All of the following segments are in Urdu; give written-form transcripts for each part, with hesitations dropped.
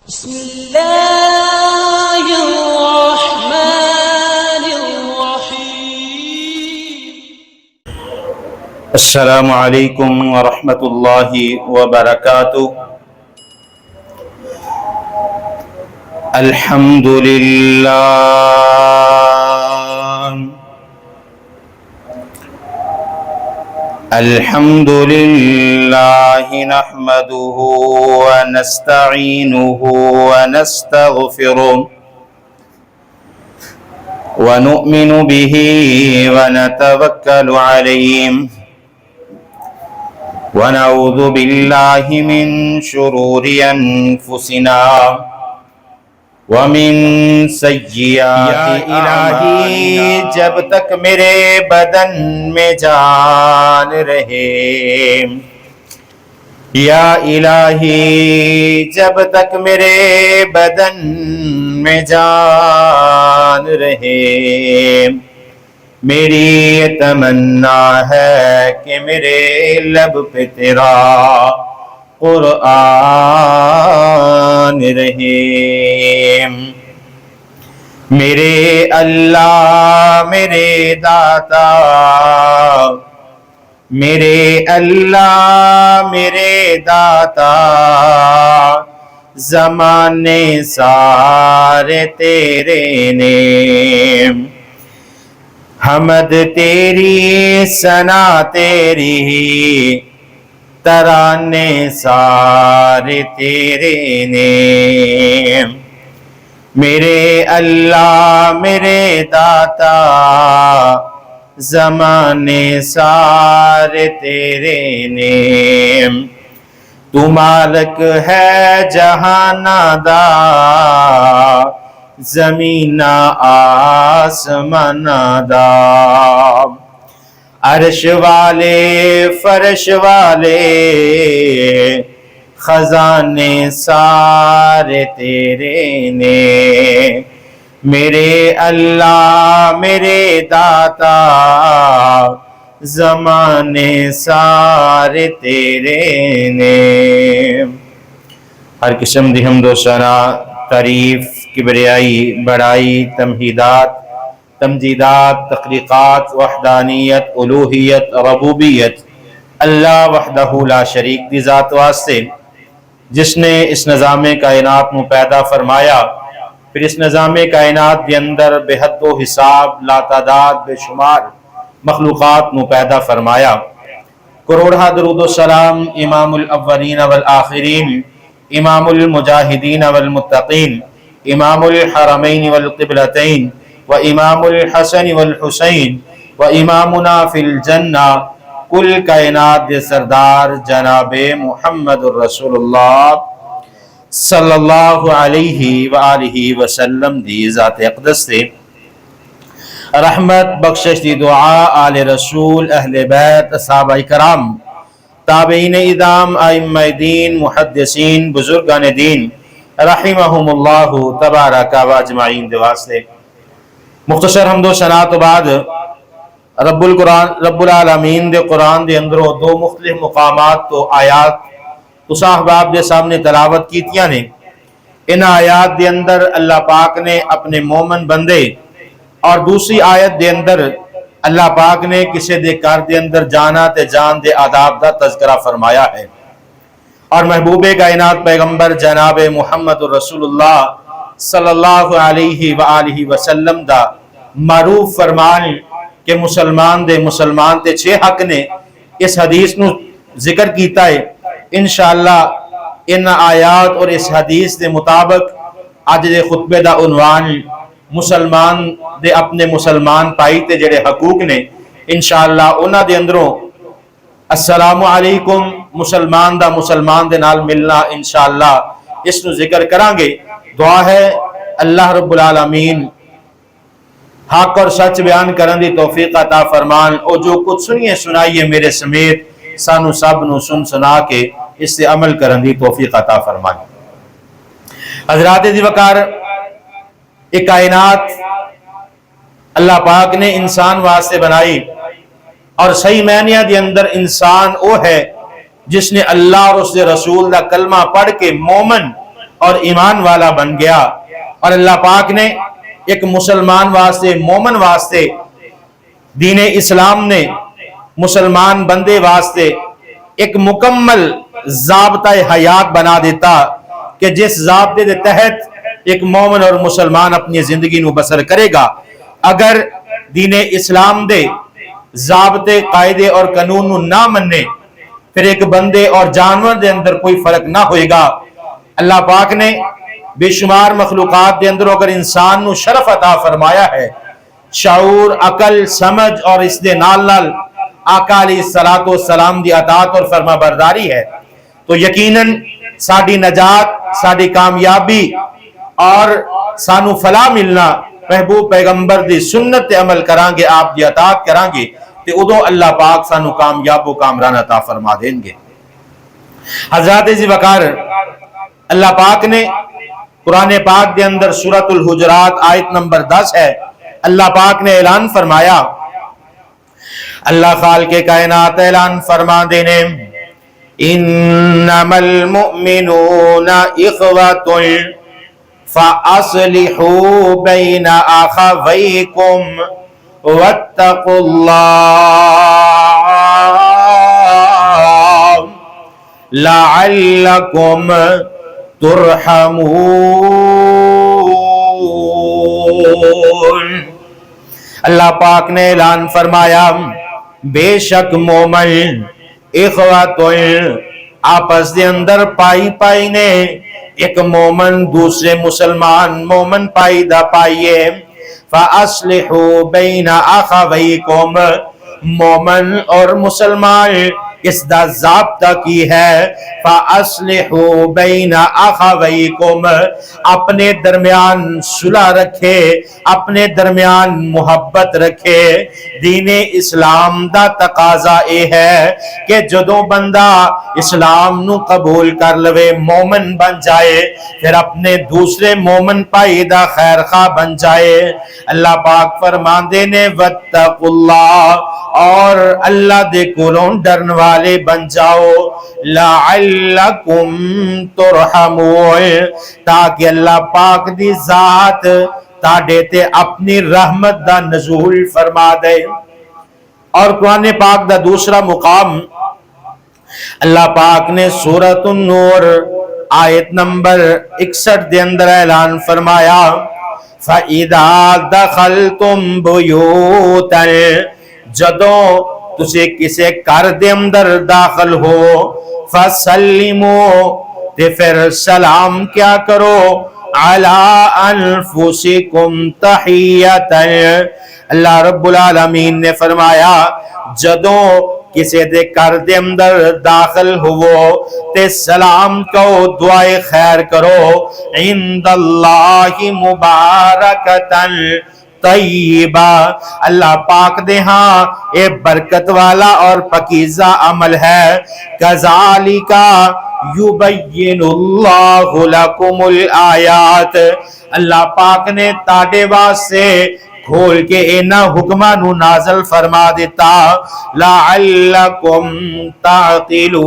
بسم الله الرحمن الرحيم. السلام علیکم ورحمۃ اللہ وبرکاتہ. الحمد للہ الحمد للہ نحمده ونستعینه ونستغفره ونؤمن به ونتوکل علیہ ونعوذ باللہ من شرور انفسنا ومن سیئات الہی جب تک میرے بدن میں جان رہے، یا الہی جب تک میرے بدن میں جان رہے، میری یہ تمنا ہے کہ میرے لب پہ تیرا قرآن رہے۔ میرے اللہ میرے داتا، میرے اللہ میرے داتا، زمانے سارے تیرے نے، حمد تیری ثنا تیری، ترانے سارے تیرے نے۔ میرے اللہ میرے داتا، زمانے سارے تیرے نے، تو مالک ہے جہانا دا، زمین آسمان دا، عرش والے فرش والے، خزانے سارے تیرے نے۔ میرے اللہ میرے داتا، زمانے سارے تیرے نے۔ ہر قسم دی حمد و ثنا، تعریف، کبریائی، بڑائی، تمہیدات، تمجیدات، تخلیقات، وحدانیت، الوہیت، ربوبیت اللہ وحدہ لا شریک دی ذات واسطے، جس نے اس نظام کائنات میں پیدا فرمایا، پھر اس نظام کائنات کے اندر بے حد و حساب، لا تعداد بے شمار مخلوقات میں پیدا فرمایا۔ کروڑہ درود و سلام امام الاولین والآخرین، امام المجاہدین والمتقین، امام الحرمین والقبلتین، و امام الحسن والحسین، و امامنا فی الجنہ، کل کائنات دے سردار جناب محمد الرسول اللہ صلی اللہ علیہ وآلہ وسلم دی ذات اقدس سے رحمت بخشش دی دعا آل رسول، اہل بیت، صحابہ کرام، تابعین ادام، ائمہ دین، محدثین، بزرگان دین رحمہم اللہ تبارک و اجمعین دے واسطے مختصر حمد و ثنا تو بعد رب العالمین دے قرآن دے اندروں دو مختلف مقامات تو آیات تو صاحباب دے سامنے تلاوت کیتیاں نے۔ ان آیات دے اندر اللہ پاک نے اپنے مومن بندے، اور دوسری آیت دے اندر اللہ پاک نے کسی دے کار دے اندر جانا تے جان دے آداب دا تذکرہ فرمایا ہے، اور محبوب کائنات پیغمبر جناب محمد الرسول اللہ صلی اللہ علیہ وآلہ وسلم دا معروف فرمان کہ مسلمان تے 6 حق نے، اس حدیث نو ذکر کیتا ہے۔ انشاءاللہ ان آیات اور اس حدیث دے مطابق آج دے خطبے دا عنوان مسلمان دے اپنے مسلمان پائی تے جڑے حقوق نے، انشاءاللہ انہاں دے اندروں السلام علیکم مسلمان دا مسلمان دے نال ملنا، انشاءاللہ اس نو ذکر کران گے۔ دعا ہے اللہ رب العالمین حق اور سچ بیان کرن دی توفیق عطا فرمان، اور جو کچھ سنیے سنائیے میرے سمیت سانو سب نو سن سنا کے اس سے عمل کرن دی توفیق عطا فرمائے۔ حضرات دی وقار، ایک کائنات اللہ پاک نے انسان واسطے بنائی، اور صحیح معنیہ دی اندر انسان وہ ہے جس نے اللہ اور اس کے رسول دا کلمہ پڑھ کے مومن اور ایمان والا بن گیا۔ اور اللہ پاک نے ایک مسلمان واسطے، مومن واسطے، دین اسلام نے مسلمان بندے واسطے ایک مکمل ضابطہ حیات بنا دیتا کہ جس ضابطے کے تحت ایک مومن اور مسلمان اپنی زندگی نو بسر کرے گا۔ اگر دین اسلام دے ضابطے، قاعدے اور قانون نو نہ مننے، پھر ایک بندے اور جانور دے اندر کوئی فرق نہ ہوئے گا۔ اللہ پاک نے بے شمار مخلوقات دے اندر اگر انسان نو شرف عطا فرمایا ہے، شعور، عقل، سمجھ، اور اس دے نال نال آقا علیہ الصلوۃ والسلام دی اطاعت اور فرما برداری ہے، تو یقیناً ساڈی نجات، ساڈی کامیابی اور سانو فلاح ملنا محبوب پیغمبر دی سنت تے عمل کران گے، آپ دی اطاعت کران گے، تے ادو اللہ پاک سانو کامیاب و کامران عطا فرما دیں گے۔ حضرات ذی وقار، اللہ پاک نے قرآن پاک دے اندر سورۃ الحجرات آیت نمبر 10 ہے، اللہ پاک نے اعلان فرمایا، اللہ خالق کائنات اعلان فرما دینے، انما المؤمنون اخوۃ فاصلحوا بین اخویکم واتقوا اللہ لعلکم ترحمون۔ اللہ پاک نے اعلان فرمایا، بے شک مومن اخوات آپس دے اندر پائی پائی نے، ایک مومن دوسرے مسلمان مومن پائی دا پائیے، فاصلحوا بین اخویکم، مومن اور مسلمان اس دا ضابطہ کی ہے، فاصلحوا بین اخویکم، اپنے درمیان صلح رکھے، اپنے درمیان محبت رکھے۔ دین اسلام دا تقاضا اے ہے کہ جدوں بندہ اسلام نو قبول کر لوے، مومن بن جائے، پھر اپنے دوسرے مومن بھائی دا خیر خواہ بن جائے۔ اللہ پاک فرماندے نے، واتقوا اللہ، اور اللہ دے کولوں ڈرن والے بن جاؤ، لعلکم ترحمون، تاکہ اللہ پاک دی ذات تاڑے تے اپنی رحمت دا نزول فرما دے۔ اور قرآن پاک دا دوسرا مقام اللہ پاک نے سورۃ النور آیت نمبر 61 دے اندر اعلان فرمایا، فَإِذَا دَخَلْتُمْ بُيُوتًا، جدوں تسے کسے گھر دے اندر داخل ہو، فَسَلِّمُوا، تے پھر سلام کیا کرو، عَلَىٰ أَنفُسِكُمْ تَحِيَّةً، اللہ رب العالمین نے فرمایا جدوں کسے دے گھر دے اندر داخل ہوو تے سلام کہو، دعائے خیر کرو، عند اللہ مبارکتاً طیبہ، اللہ پاک دے ہاں اے برکت والا اور پاکیزہ عمل ہے۔ کذالک یبین اللہ لکم الآیات، اللہ پاک نے تاڑے واسطے کھول کے اینا حکمہ نو نازل فرما دیتا، لعلکم تعقلون،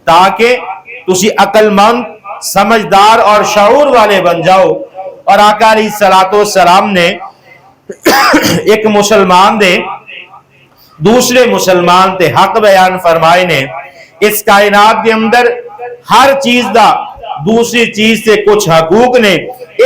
تاکہ تسی عقل مند، سمجھدار اور شعور والے بن جاؤ۔ اور آقا علیہ السلام نے ایک مسلمان دے دوسرے مسلمان تے حق بیان فرمائے نے، اس کائنات کے اندر ہر چیز دا دوسری چیز سے کچھ حقوق نے،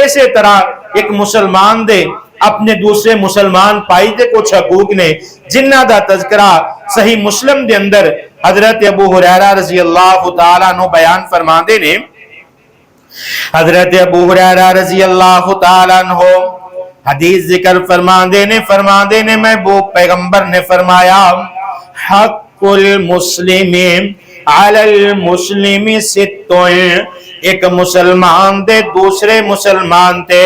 اسی طرح ایک مسلمان دے اپنے دوسرے مسلمان پائی دے کچھ حقوق نے، جنہ دا تذکرہ صحیح مسلم دے اندر حضرت ابو ہریرہ رضی اللہ تعالیٰ عنہ بیان فرماندے نے۔ حضرت ابو ہریرہ رضی اللہ تعالیٰ عنہ حدیث ذکر فرماندے نے محبوب پیغمبر نے فرمایا، حق المسلم علی المسلم ست، ایک مسلمان دے دوسرے مسلمان تے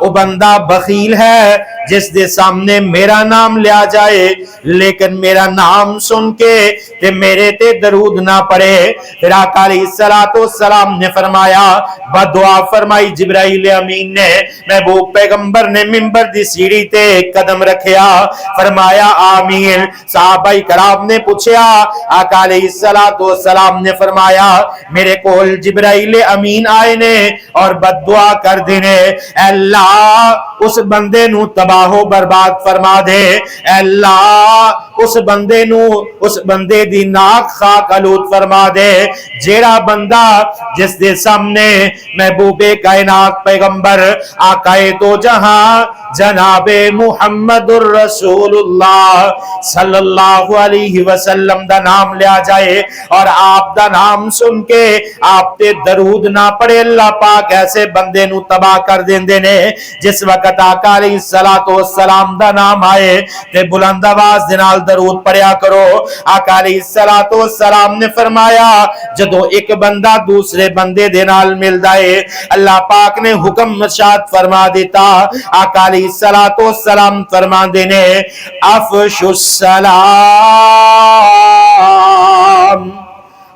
وہ بندہ بخیل ہے جس دے سامنے میرا نام لیا جائے لیکن میرا نام سن کے تے میرے تے درود نہ پڑے۔ پھر آقا علیہ السلام نے فرمایا، بدعا فرمائی جبرائیل امین نے، محبوب پیغمبر نے منبر دی سیڑھی تے قدم رکھیا، فرمایا آمین۔ صحابہ کرام نے پوچھا، آقا علیہ السلام نے فرمایا میرے کول جبرائیل امین آئے نے اور بددعا کر دینے، اے اللہ اس بندے نو تباہ و برباد فرما دے، اے اللہ اس بندے نو، اس بندے دی ناک خاک آلود فرما دے جیڑا بندہ جس دے سامنے محبوب کائنات پیغمبر آقائے دو جہاں جناب محمد الرسول اللہ صلی اللہ علیہ وسلم دا نام لیا جائے اور آپ دا نام سن کے آپ تے درود نہ پڑے، اللہ پاک ایسے بندے نو تباہ کر دیندے نے۔ جس وقت آقا علیہ السلام دا نام آئے تے بلند آواز دے نال درود پڑھیا کرو۔ آقا علیہ السلام نے فرمایا جدو ایک بندہ دوسرے بندے دے نال ملدا ہے اللہ پاک نے حکم ارشاد فرما دیتا، آقا علیہ السلام فرما دینے افشوا السلام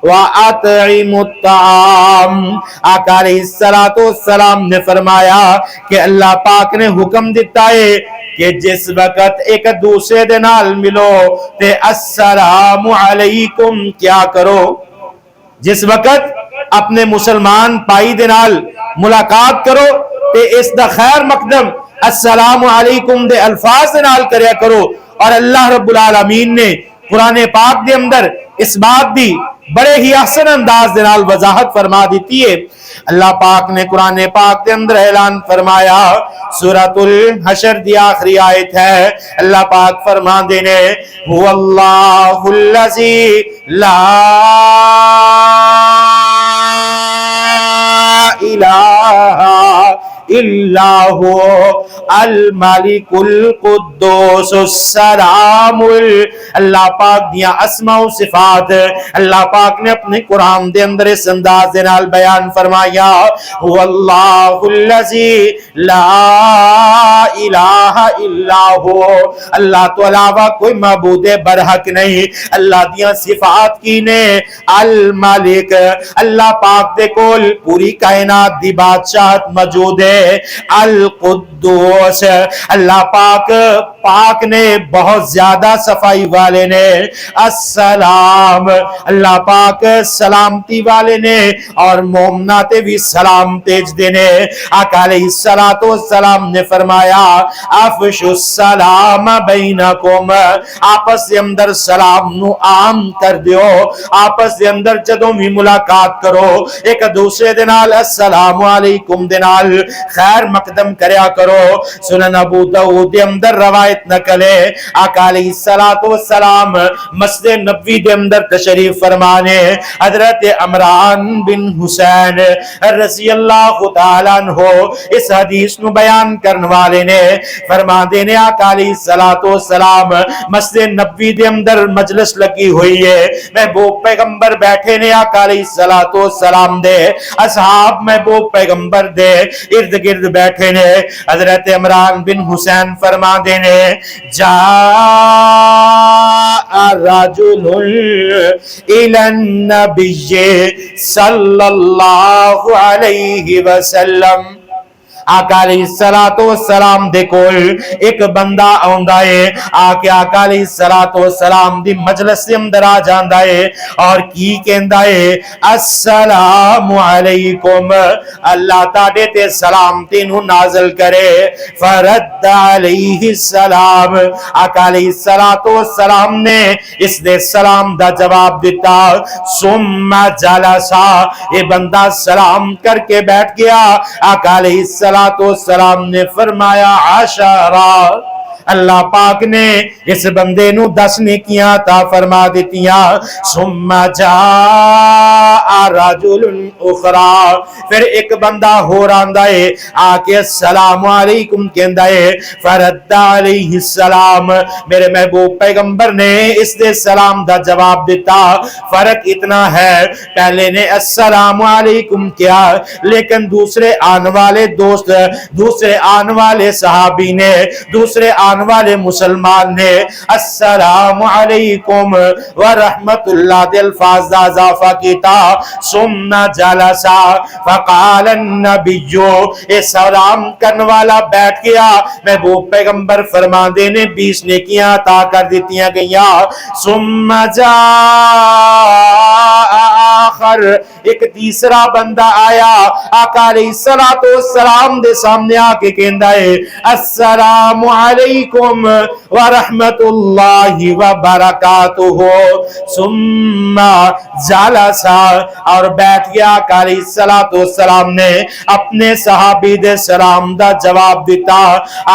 وَأَطْعِمُوا الطَّعَامَ۔ آقا علیہ السلام نے فرمایا کہ اللہ پاک نے حکم دیتا ہے کہ جس وقت ایک دوسرے دے نال ملو تے السلام علیکم کیا کرو۔ جس وقت اپنے مسلمان پائی دے نال ملاقات کرو تے اس دا خیر مقدم السلام علیکم دے الفاظ دے نال کریا کرو۔ اور اللہ رب العالمین نے قرآن پاک دے اندر اس بات دی بڑے ہی احسن انداز دے نال وضاحت فرما دیتی ہے۔ اللہ پاک نے قرآن پاک دے اندر اعلان فرمایا، سورۃ الحشر دی آخری آیت ہے، اللہ پاک فرما دینے هو اللہ الذی لا الہ الا هو الملک القدوس السلام۔ اللہ پاک دیا اسماء و صفات اللہ پاک نے اپنے قرآن دے اندر اس انداز دے نال بیان فرمایا، هو اللہ الذی لا الہ الا هو، اللہ تو علاوہ کوئی معبود برحق نہیں۔ اللہ دیا صفات کی نے الملک، اللہ پاک دے کول پوری کائنات دی بادشاہت موجود ہے۔ القدوس، اللہ پاک نے بہت زیادہ صفائی والے نے۔ السلام، اللہ پاک سلامتی والے نے اور مومنات بھی سلام تیج دینے۔ آقا علیہ السلام نے فرمایا افشوا السلام بینکم، آپس دے اندر سلام نو عام کر دیو، آپس دے اندر جدوں بھی ملاقات کرو ایک دوسرے دے نال السلام علیکم دے نال خیر مقدم کریا کرو۔ سنن ابو داؤد دے اندر روایت نقل ہے، آقا علیہ السلام مسجد نبوی دے اندر تشریف فرمانے، حضرت عمران بن حسین رضی اللہ تعالیٰ عنہ اس حدیث نو بیان کرنے والے نے فرما دینے، آقا علیہ السلام مسجد نبوی دے اندر مجلس لگی ہوئی ہے، محبوب پیغمبر بیٹھے نے، آقا علیہ السلام دے اصحاب محبوب پیغمبر دے ارد گرد بیٹھے نے۔ حضرت عمران بن حسین فرما دینے جاء رجل الى النبی صلی اللہ علیہ وسلم، آقا علیہ السلام دے کول ایک بندہ آندا ہے، آکے آقا علیہ السلام دی مجلس دے اندر آ جاندا ہے اور کی کہندا ہے السلام علیکم، اللہ تاڈے تے سلامتی نو نازل کرے۔ فرد علیہ السلام، آقا علیہ السلام نے اس دے سلام دا جواب دیتا، ثم جلسا، یہ بندہ سلام کر کے بیٹھ گیا۔ آقا علیہ السلام نے فرمایا عشرہ، اللہ پاک نے اس بندے نو 10 نیکیاں عطا فرما دیتیاں. ثم جاء رجل اخرى, پھر ایک بندہ ہو راندا ہے آ کے السلام علیکم کہندا ہے. فرد علیہ السلام, میرے محبوب پیغمبر نے اس دے سلام دا جواب دیتا. فرق اتنا ہے, پہلے نے السلام علیکم کیا, لیکن دوسرے آنے والے دوست, دوسرے آنے والے صحابی نے, دوسرے آنے والے مسلمان نے السلام علیکم ورحمت اللہ دے الفاظ دا اضافہ کیتا. ثم جلس فقال النبی, اے سلام کرنے والا بیٹھ گیا, محبوب پیغمبر فرما دے نے 20 نیکیاں عطا کر دیتیاں گئیاں. ثم جاء آخر, ایک تیسرا بندہ آیا, آقا علیہ السلام دے سامنے آ کے کہندا ہے السلام علیکم ورحمت اللہ وبرکاتہ. ثم جلس, اور بیٹھ گیا. آقا علیہ السلام نے اپنے صحابی دے سلام دا جواب دیتا.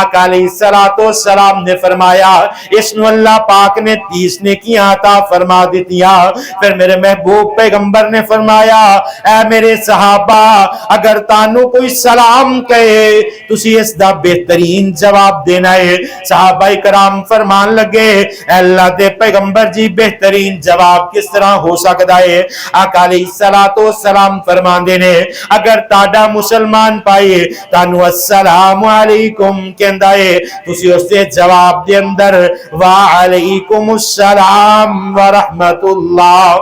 آقا علیہ السلام نے فرمایا اس نو اللہ پاک نے 30 نیکیاں عطا فرما دیتیاں. پھر میرے محبوب پیغمبر نے فرمایا اے میرے صحابہ, اگر تانوں کوئی سلام کہے تسی اس دا بہترین جواب دینا ہے. صحابہ کرام فرمان لگے اے اللہ دے پیغمبر جی بہترین جواب کس طرح ہو سکتا ہے؟ آقا علیہ السلام فرماندے نے اگر تاڈا مسلمان پائے تانوں السلام علیکم کہندا ہے, تسی اس دے جواب دے اندر وعلیکم السلام ورحمت اللہ,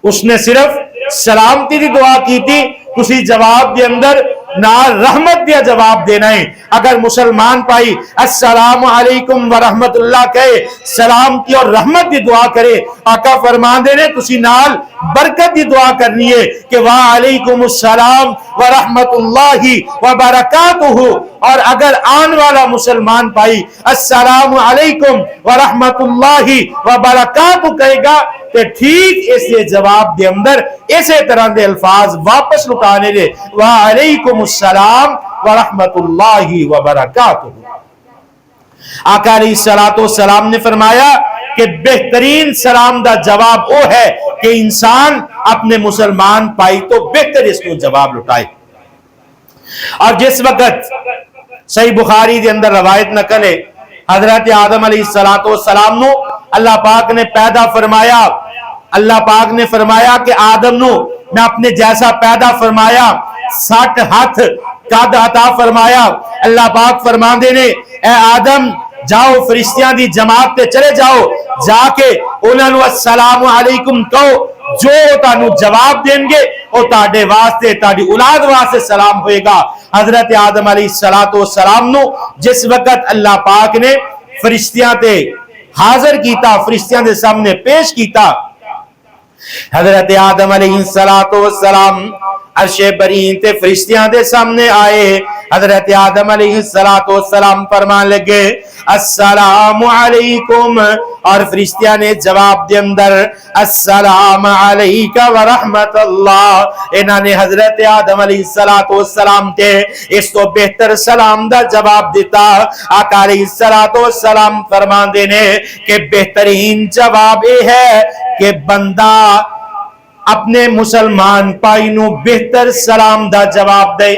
اس نے صرف سلامتی دی دعا کی تھی, تسی جواب دے اندر نہ رحمت دیا جواب دینا ہے. اگر مسلمان پائی السلام علیکم ورحمت اللہ کہے, سلامتی اور رحمت دی دعا کرے, آقا فرمان دے نے تسی نال برکت دی دعا کرنی ہے کہ وعلیکم السلام ورحمت اللہ وبرکاتہ. اور اگر آن والا مسلمان پائی السلام علیکم ورحمت اللہ وبرکاتہ کہے گا تو ٹھیک اس کے جواب دے اندر اسی طرح دے الفاظ واپس لٹانے دے وعلیکم السلام ورحمت اللہ وبرکاتہ. آقا علیہ السلام نے فرمایا کہ بہترین سلام دا جواب وہ ہے کہ انسان اپنے مسلمان پائی تو بہتر اس کو جواب لٹائے. اور جس وقت صحیح بخاری دے اندر روایت نقل ہے حضرت آدم علیہ السلام نو اللہ پاک نے پیدا فرمایا, اللہ پاک نے فرمایا کہ آدم نو میں اپنے جیسا پیدا فرمایا, 60 ہاتھ قد عطا فرمایا. اللہ پاک فرماندے نے اے آدم جاؤ فرشتیاں دی جماعت تے چلے جاؤ, جا کے انہاں نو السلام علیکم کہو, جو تانوں جواب دیں گے او تاڈے واسطے تاڈی اولاد واسطے سلام ہوئے گا. حضرت آدم علیہ السلام نو جس وقت اللہ پاک نے فرشتیاں تے حاضر کیتا, فرشتیاں دے سامنے پیش کیتا, حضرت آدم علیہ السلام عرش برین تے فرشتیاں دے سامنے آئے. حضرت آدم علیہ السلام فرمان لگے السلام علیکم, اور فرشتیاں نے جواب دے اندر السلام علیکہ ورحمت اللہ. انہاں نے حضرت آدم علیہ السلام تے اس تو بہتر سلام دا جواب دیتا. آقا علیہ السلام فرمان دینے کہ بہترین جواب یہ ہے کہ بندہ اپنے مسلمان پائی نو بہتر سلام دا جواب دے.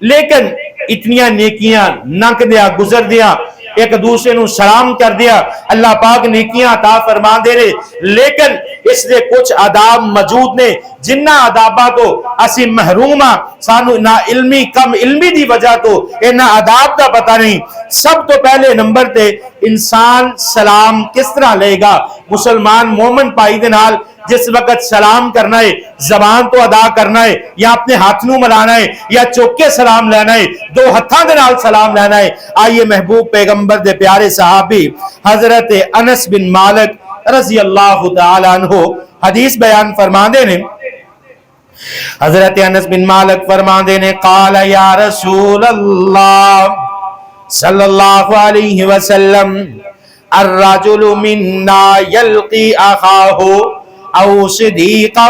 لیکن اتنیاں نیکیاں نک دیا گزر دیا, ایک دوسرے نو سلام کر دیا, اللہ پاک نیکیاں عطا فرما دے رہے, لیکن اس دے کچھ آداب موجود نے جنہ آداباں تو اسی محروم ہاں, سانو نہ علمی کم علمی دی وجہ تو انہاں آداب دا پتہ نہیں. سب تو پہلے نمبر تے انسان سلام کس طرح لے گا. مسلمان مومن پائی دے نال جس وقت سلام کرنا ہے زبان تو ادا کرنا ہے, یا اپنے ہاتھ نو ملانا ہے, یا چوکے سلام لینا ہے, دو ہتھاں دے نال سلام لینا ہے. آئیے محبوب پیغمبر دے پیارے صحابی حضرت انس بن مالک رضی اللہ تعالی عنہ حدیث بیان فرماندے نے. حضرت انس بن مالک فرماندے نے قال یا رسول اللہ صلی اللہ علیہ وسلم الرجل منا یلقی اخاہ او صدیقہ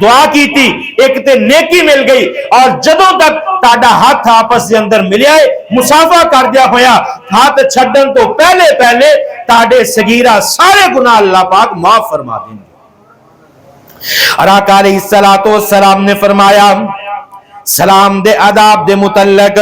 دعا کی تھی ایک تے نیکی مل گئی اور جدوں تک تاڈا ہاتھ آپس دے اندر ملیا ہے مسافہ کر دیا ہویا ہاتھ چھڈن تو پہلے پہلے تاڈے صغیرہ سارے گناہ اللہ پاک معاف فرما دیں گے۔ اور آقا علیہ السلام نے فرمایا سلام دے آداب دے متعلق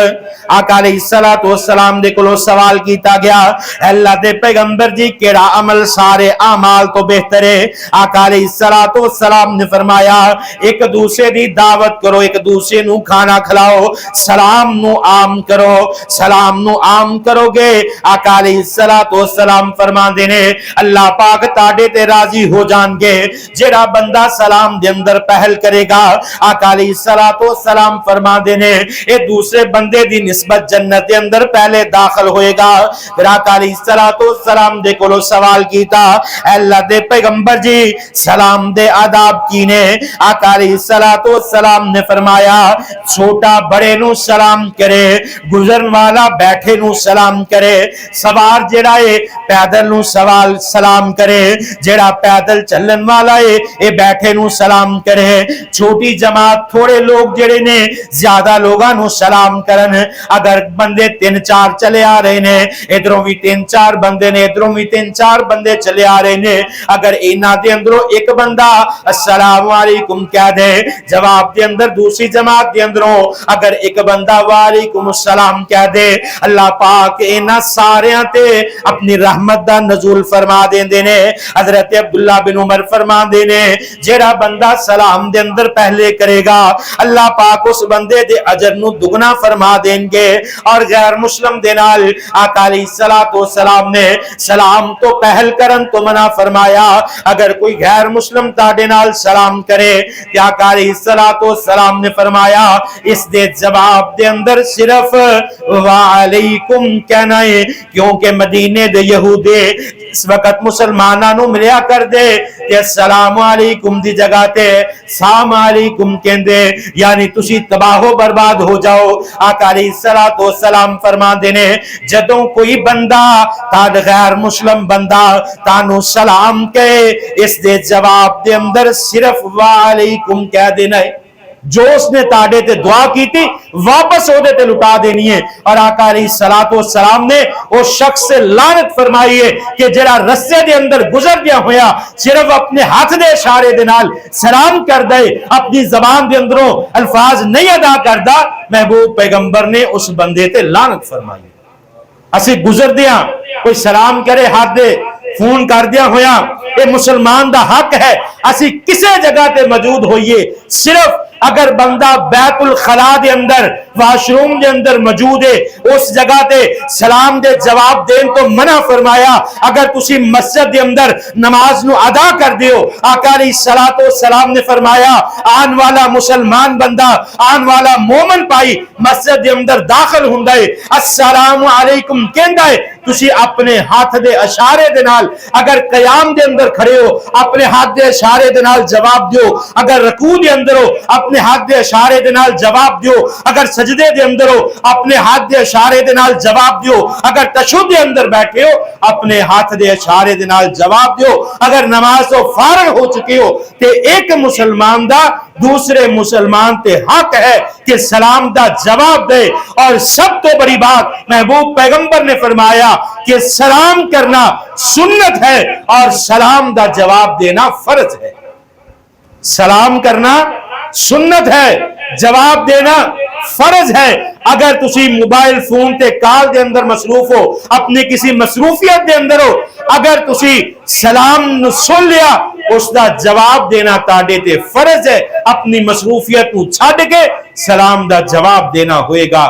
آقا علیہ السلام دے کلو سوال کیتا گیا اللہ دے پیغمبر جی کیڑا عمل سارے اعمال تو بہتر ہے؟ آقا علیہ السلام نے فرمایا ایک دوسرے دی دعوت کرو، ایک دوسرے نو کھانا کھلاؤ، سلام نو عام کرو، سلام نو عام کرو گے آقا علیہ السلام فرماندے نے اللہ پاک تاڑے تے راضی ہو جان گے جیڑا بندہ سلام دے اندر پہل کرے گا آقا علیہ السلام فرما دینے اے دوسرے بندے دی نسبت جنت دے اندر پہلے داخل ہوئے گا۔ پھر آقا علیہ السلام دے کولو سوال کیتا اے اللہ دے پیغمبر جی سلام دے آداب کینے؟ آقا علیہ السلام نے فرمایا چھوٹا بڑے نو سلام کرے، گزرن والا بیٹھے نو سلام کرے، سوار جڑا ہے پیدل نو سلام کرے، جڑا پیدل چلن والا ہے اے بیٹھے نو سلام کرے، چھوٹی جماعت تھوڑے لوگ جڑے نے زیادہ لوگاں نو سلام کرن، اگر بندے 3-4 چلے آ رہے نے ادھروں بھی 3-4 بندے نے ادھروں بھی 3-4 بندے چلے آ رہے نے اگر انہاں دے اندروں ایک بندہ السلام علیکم کہہ دے جواب دے اندر دوسری جماعت دے اندروں اگر ایک بندہ وعلیکم السلام کہہ دے اللہ پاک انہاں ساریاں تے اپنی رحمت دا نزول فرما دیندے نے۔ حضرت عبداللہ بن عمر فرما دے نے جیڑا بندہ سلام دے اندر پہلے کرے گا اللہ پاک اس بندے دے اجر نو دگنا فرما دیں گے۔ اور غیر مسلم دے نال آقا علیہ السلام نے سلام تو پہل کرن تو منع فرمایا، اگر کوئی غیر مسلم تاڑے نال سلام کرے کہ آقا علیہ السلام نے فرمایا اس دے جواب دے اندر صرف وعلیکم کہنا ہے، کیونکہ مدینے دے یہودے اس وقت مسلماناں نو ملیا کر دے کہ السلام علیکم دی جگہ تے سلام علیکم کہندے یعنی تسی تباہ و برباد ہو جاؤ۔ آقا علیہ السلام فرما دینے جدوں کوئی بندہ تاڑ غیر مسلم بندہ تانو سلام کہے اس دے جواب دے اندر صرف وعلیکم کہہ دینا ہے، جو اس نے تاڑے تے دعا کی تھی واپس ہو دے تے لٹا دینی ہے۔ اور آقا علیہ السلام نے اس شخص سے لعنت فرمائی ہے کہ جڑا رستے دے اندر گزر گیا ہویا صرف اپنے ہاتھ دے اشارے دے نال سلام کر دے اپنی زبان دے اندروں الفاظ نہیں ادا کردا، محبوب پیغمبر نے اس بندے تے لعنت فرمائی۔ اسی گزر دیاں کوئی سلام کرے ہاتھ دے فون کر دیا ہویا اے مسلمان دا حق ہے اسی کسے جگہ تے موجود ہوئیے، صرف اگر بندہ بیت الخلاء دے اندر واش روم دے اندر موجود ہے اس جگہ تے سلام دے جواب دین تو منع فرمایا۔ اگر تسی مسجد دے اندر نماز نو ادا کر دیو آقا علیہ السلام نے فرمایا آن والا مسلمان بندہ آن والا مومن پائی مسجد دے اندر داخل ہوندا ہے السلام علیکم کہندا ہے، تسی اپنے ہاتھ دے اشارے دے نال اگر قیام دے اندر کھڑے ہو اپنے ہاتھ دے اشارے دے نال جواب دیو، اگر رکوع دے اندر ہو اپنے ہاتھ دے اشارے دے نال جواب دیو، اگر سجدے دے اندر ہو اپنے ہاتھ دے اشارے دے نال جواب دیو، اگر تشہد دے اندر بیٹھے ہو اپنے ہاتھ دے اشارے دے نال جواب دیو، اگر نماز تو فارغ ہو چکے ہو تے ایک مسلمان دا دوسرے مسلمان تے حق ہے کہ سلام دا جواب دے۔ اور سب تو بڑی بات محبوب پیغمبر نے فرمایا کہ سلام کرنا سنت ہے اور سلام دا جواب دینا فرض ہے۔ سلام کرنا سنت ہے، جواب دینا فرض ہے۔ اگر تسی موبائل فون تے کال دے اندر مصروف ہو اپنی کسی مصروفیت دے اندر ہو اگر تسی سلام سن لیا اس دا جواب دینا تاڑے تے فرض ہے، اپنی مصروفیت کو چھڈ کے سلام دا جواب دینا ہوئے گا۔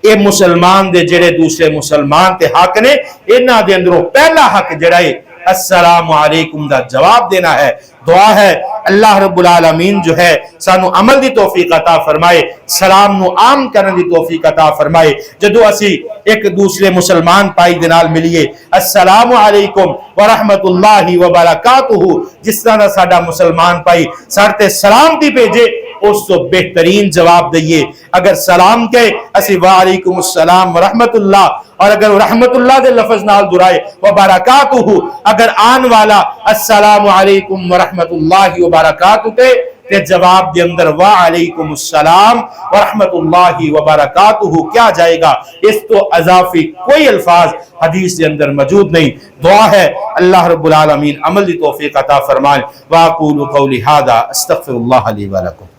اے مسلمان دے جڑے دوسرے مسلمان تے حق نے انہاں دے اندروں پہلا حق جڑا ہے السلام علیکم دا جواب دینا ہے۔ دعا ہے اللہ رب العالمین جو ہے سانو عمل دی توفیق عطا فرمائے، سلام نو عام کرنے دی توفیق عطا فرمائے۔ جدو اسی ایک دوسرے مسلمان پائی دے نال ملیے السلام علیکم ورحمت اللہ وبرکاتہ جس طرح ساڈا مسلمان پائی سارتے سلام دی بھیجے اس تو بہترین جواب دئیے۔ اگر سلام کہے اسی وعلیکم السلام ورحمت اللہ، اور اگر رحمت اللہ دے لفظ نال درائے وبرکاتہ، اگر آن والا السلام علیکم ورحمت اللہ وبرکاتہ تے جواب دے اندر وعلیکم السلام ورحمت اللہ وبرکاتہ کیا جائے گا، اس تو اضافی کوئی الفاظ حدیث کے اندر موجود نہیں۔ دعا ہے اللہ رب العالمین عمل کی توفیق عطا فرمائے۔ واقول قولی ھذا استغفر اللہ لی ولکم۔